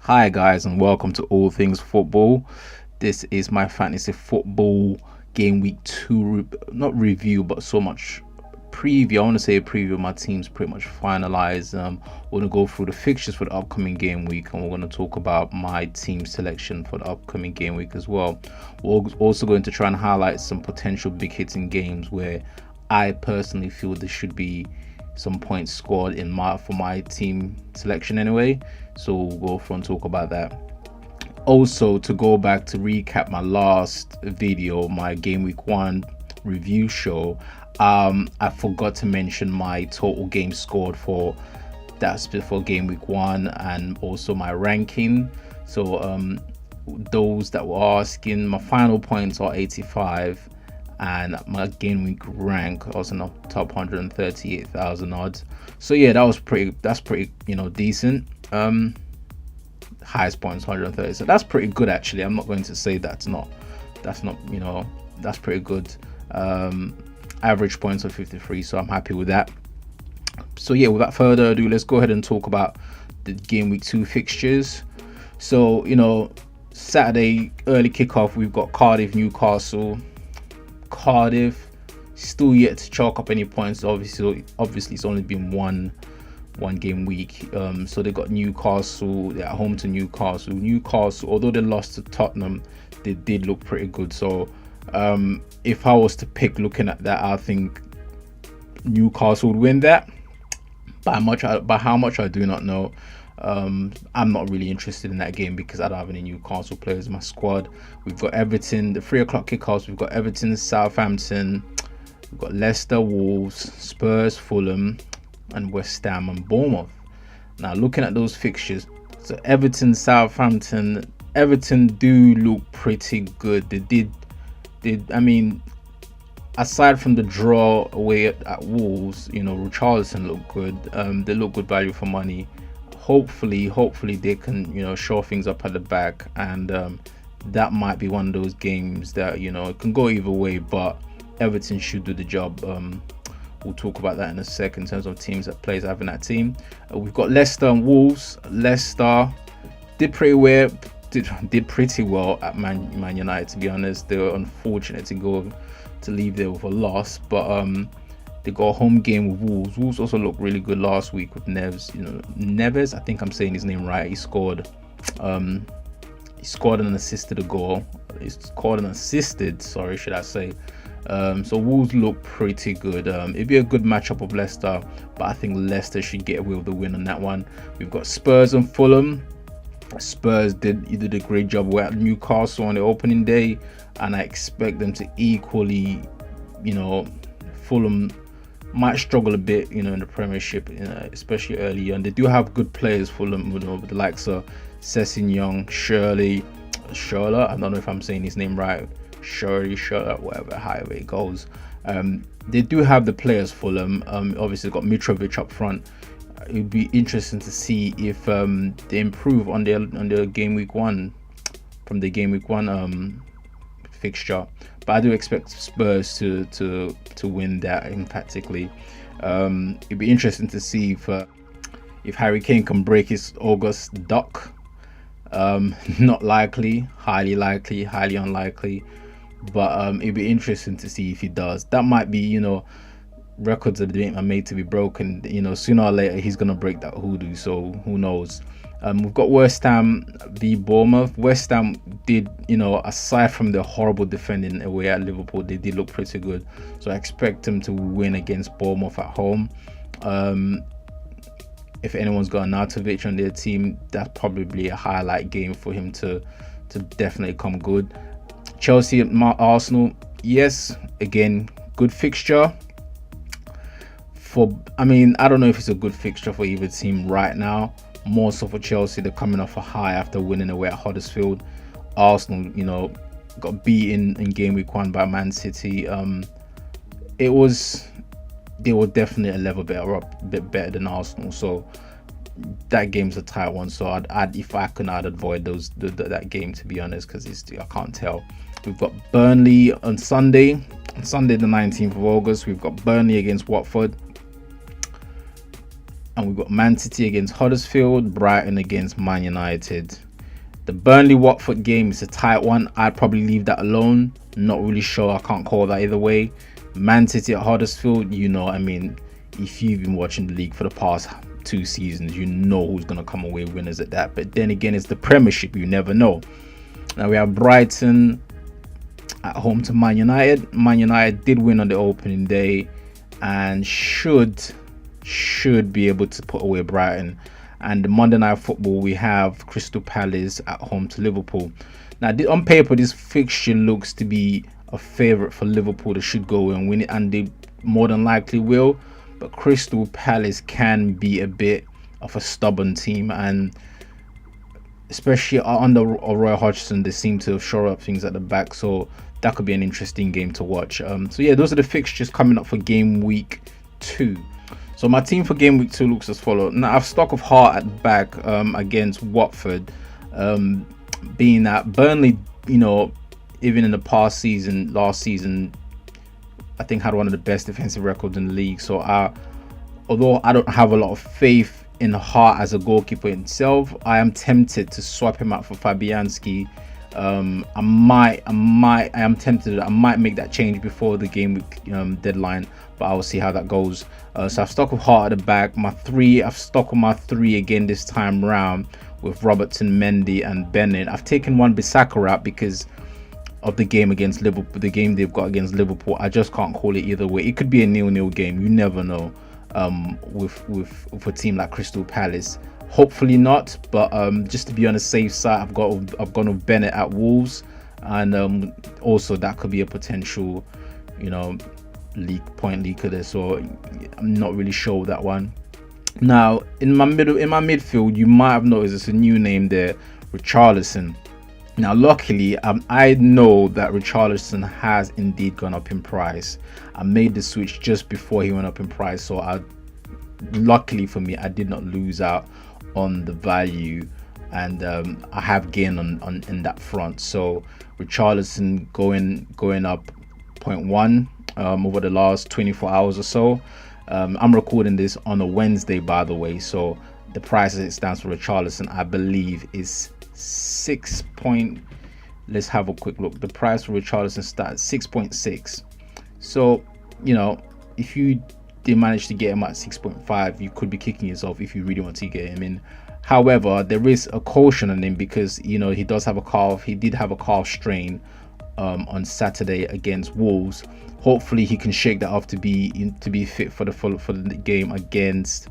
Hi guys, and welcome to All Things Football. This is my fantasy football game week 2 not review, but so much preview. I want to say a preview. My team's pretty much finalized. We're going to go through the fixtures for the upcoming game week, and we're going to talk about my team selection for the upcoming game week as well. We're also going to try and highlight some potential big hitting games where I personally feel there should be some points scored for my team selection anyway. So we'll go through and talk about that. Also, to go back to recap my last video, my game week 1 review show, I forgot to mention my total games scored for game week 1 and also my ranking. So those that were asking, my final points are 85 and my game week rank I was in the top 138,000 odds. So yeah, that's pretty decent. Highest points 130, so that's pretty good actually. I'm not going to say that's not that's pretty good. Average points of 53, so I'm happy with that. So yeah, without further ado, let's go ahead and talk about the game week 2 fixtures. So Saturday early kickoff, we've got Cardiff Newcastle. Cardiff still yet to chalk up any points. Obviously it's only been one game week. So they got Newcastle. They're at home to Newcastle, although they lost to Tottenham, they did look pretty good. So if I was to pick, looking at that, I think Newcastle would win that. By how much I do not know. I'm not really interested in that game because I don't have any Newcastle players in my squad. We've got Everton, the 3:00 kickoffs. We've got Everton, Southampton. We've got Leicester, Wolves, Spurs, Fulham, and West Ham and Bournemouth. Now looking at those fixtures, so Everton, Southampton, Everton do look pretty good. I mean, aside from the draw away at Wolves, Richarlison looked good. They look good value for money. Hopefully they can shore things up at the back, and that might be one of those games that it can go either way, but Everton should do the job. We'll talk about that in a second in terms of teams that players have in that team. We've got Leicester and Wolves. Leicester did pretty well at Man United, to be honest. They were unfortunate to leave there with a loss, but they got a home game with Wolves. Wolves also looked really good last week with Neves. I think I'm saying his name right. He scored and assisted a goal. Sorry, should I say. So Wolves look pretty good. It'd be a good matchup of Leicester, but I think Leicester should get away with the win on that one. We've got Spurs and Fulham. Spurs did a great job. We're at Newcastle on the opening day, and I expect them to equally, Fulham might struggle a bit, in the Premiership, especially early on. They do have good players, Fulham, with the likes of Sessegnon, Shirley, I don't know if I'm saying his name right, Shirley, whatever, however it goes. They do have the players, Fulham. Obviously got Mitrovic up front. It would be interesting to see if they improve on their game week 1 from the game week 1 fixture. But I do expect Spurs to win that emphatically. It'd be interesting to see if Harry Kane can break his August duck. Not likely, highly likely, highly unlikely. But it'd be interesting to see if he does. That might be, records are made to be broken. Sooner or later he's gonna break that hoodoo. So who knows? We've got West Ham v Bournemouth. West Ham did, aside from the horrible defending away at Liverpool, they did look pretty good. So I expect them to win against Bournemouth at home. If anyone's got Arnautovic on their team, that's probably a highlight game for him to definitely come good. Chelsea at Arsenal, yes, again, good fixture. I don't know if it's a good fixture for either team right now. More so for Chelsea, they're coming off a high after winning away at Huddersfield. Arsenal, got beaten in game week 1 by Man City. They were definitely a level bit better than Arsenal. So that game's a tight one. So I'd avoid that game, to be honest, because I can't tell. We've got Burnley on Sunday the 19th of August. We've got Burnley against Watford. And we've got Man City against Huddersfield, Brighton against Man United. The Burnley Watford game is a tight one. I'd probably leave that alone. Not really sure. I can't call that either way. Man City at Huddersfield, I mean, if you've been watching the league for the past 2 seasons, you know who's going to come away winners at that. But then again, it's the Premiership. You never know. Now we have Brighton at home to Man United. Man United did win on the opening day and should be able to put away Brighton. And the Monday Night Football, we have Crystal Palace at home to Liverpool. Now, on paper, this fixture looks to be a favourite for Liverpool. They should go and win it, and they more than likely will. But Crystal Palace can be a bit of a stubborn team, and especially under Roy Hodgson, they seem to have shored up things at the back. So that could be an interesting game to watch. So yeah, those are the fixtures coming up for game week 2. So my team for game week 2 looks as follows. Now I've Stock of Heart at the back against Watford, being that Burnley, even in the last season, I think had one of the best defensive records in the league. So although I don't have a lot of faith in Hart as a goalkeeper himself, I am tempted to swap him out for Fabianski. I am tempted. I might make that change before the game week deadline, but I will see how that goes. So I've Stock of Heart at the back. I've stuck with my 3 again this time round with Robertson, Mendy, and Bennett. I've taken Wan-Bissaka out because of the game against Liverpool, the game they've got against Liverpool. I just can't call it either way. It could be a 0-0 game. You never know. With a team like Crystal Palace. Hopefully not, but just to be on the safe side, I've gone with Bennett at Wolves, and also that could be a potential, point leaker there. So I'm not really sure with that one. Now in my midfield, you might have noticed there's a new name there, Richarlison. Now luckily, I know that Richarlison has indeed gone up in price. I made the switch just before he went up in price, so luckily for me, I did not lose out on the value, and I have gained on in that front. So Richarlison going up 0.1 over the last 24 hours or so. I'm recording this on a Wednesday, by the way, so the price as it stands for Richarlison, I believe, is 6. Let's have a quick look. The price for Richarlison starts 6.6. So if you did manage to get him at 6.5, you could be kicking yourself if you really want to get him in. However, there is a caution on him because he does have a calf. He did have a calf strain on Saturday against Wolves. Hopefully he can shake that off to be fit for the game against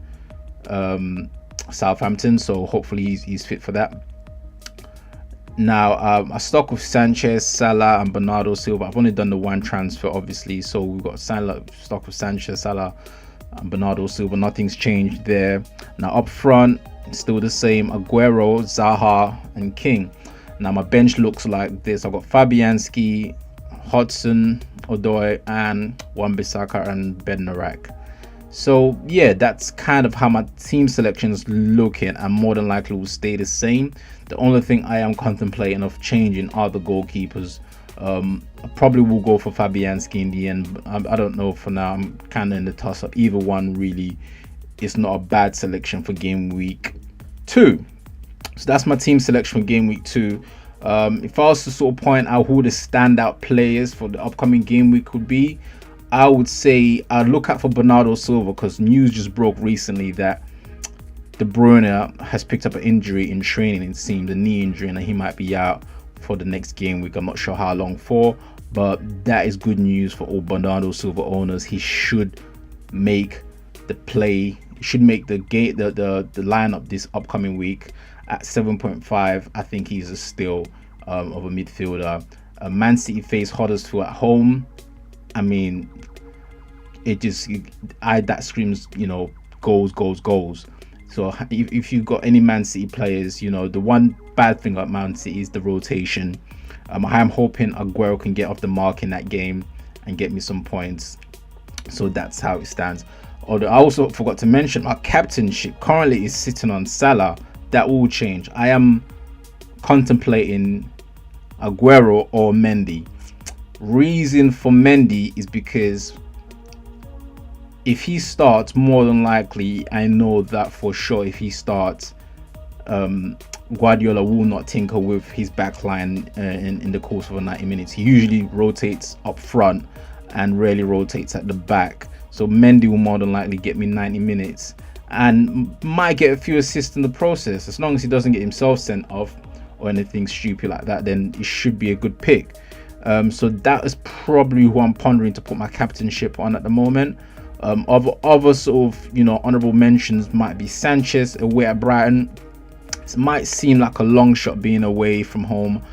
Southampton. So hopefully he's fit for that. Now I stock with Sanchez, Salah, and Bernardo Silva. I've only done the one transfer, obviously, so we've got stock with Sanchez, Salah, and Bernardo Silva. Nothing's changed there. Now up front, still the same: Aguero, Zaha, and King. Now my bench looks like this. I've got Fabianski, Hodgson, Odoi, and Wan-Bissaka and Bednarek. So yeah, that's kind of how my team selection is looking, and more than likely will stay the same. The only thing I am contemplating of changing are the goalkeepers. I probably will go for Fabianski in the end. I don't know for now. I'm kind of in the toss-up. Either one really is not a bad selection for game week 2. So that's my team selection for game week 2. If I was to sort of point out who the standout players for the upcoming game week would be, I would say I'd look out for Bernardo Silva, because news just broke recently that De Bruyne has picked up an injury in training, it seems, a knee injury, and he might be out for the next game week. I'm not sure how long for, but that is good news for all Bernardo Silva owners. He should make the play, should make the lineup this upcoming week at 7.5. I think he's a steal of a midfielder. Man City face Huddersfield at home. I mean, that screams, goals. So if you've got any Man City players, the one bad thing about Man City is the rotation. I am hoping Aguero can get off the mark in that game and get me some points. So that's how it stands. Although I also forgot to mention, my captainship currently is sitting on Salah. That will change. I am contemplating Aguero or Mendy. Reason for Mendy is because if he starts, more than likely, I know that for sure. If he starts, Guardiola will not tinker with his back line in the course of a 90 minutes. He usually rotates up front and rarely rotates at the back. So Mendy will more than likely get me 90 minutes and might get a few assists in the process. As long as he doesn't get himself sent off or anything stupid like that, then it should be a good pick. So that is probably who I'm pondering to put my captainship on at the moment. Other sort of, honorable mentions might be Sanchez away at Brighton. It might seem like a long shot being away from home,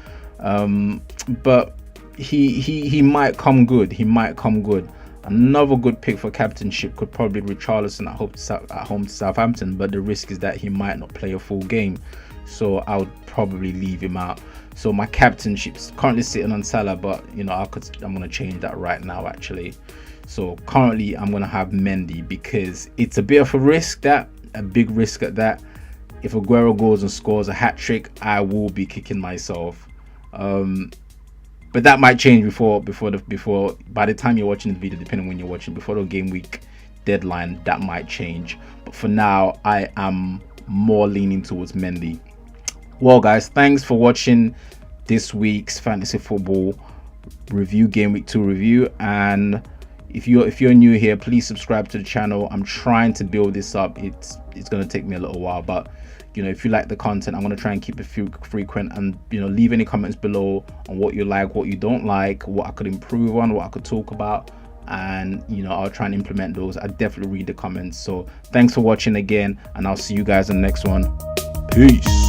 but he might come good. He might come good. Another good pick for captainship could probably be Richarlison at home to Southampton, but the risk is that he might not play a full game, so I would probably leave him out. So my captainship's currently sitting on Salah, but I'm going to change that right now actually. So currently I'm going to have Mendy because it's a bit of a big risk at that. If Aguero goes and scores a hat-trick, I will be kicking myself. But that might change before by the time you're watching the video, depending on when you're watching, before the game week deadline, that might change. But for now, I am more leaning towards Mendy. Well, guys, thanks for watching this week's fantasy football review, game week 2 review. And if you're new here, please subscribe to the channel. I'm trying to build this up. It's going to take me a little while, but if you like the content, I'm going to try and keep it frequent, and leave any comments below on what you like, what you don't like, what I could improve on, what I could talk about, and I'll try and implement those. I definitely read the comments. So thanks for watching again, and I'll see you guys in the next one. Peace.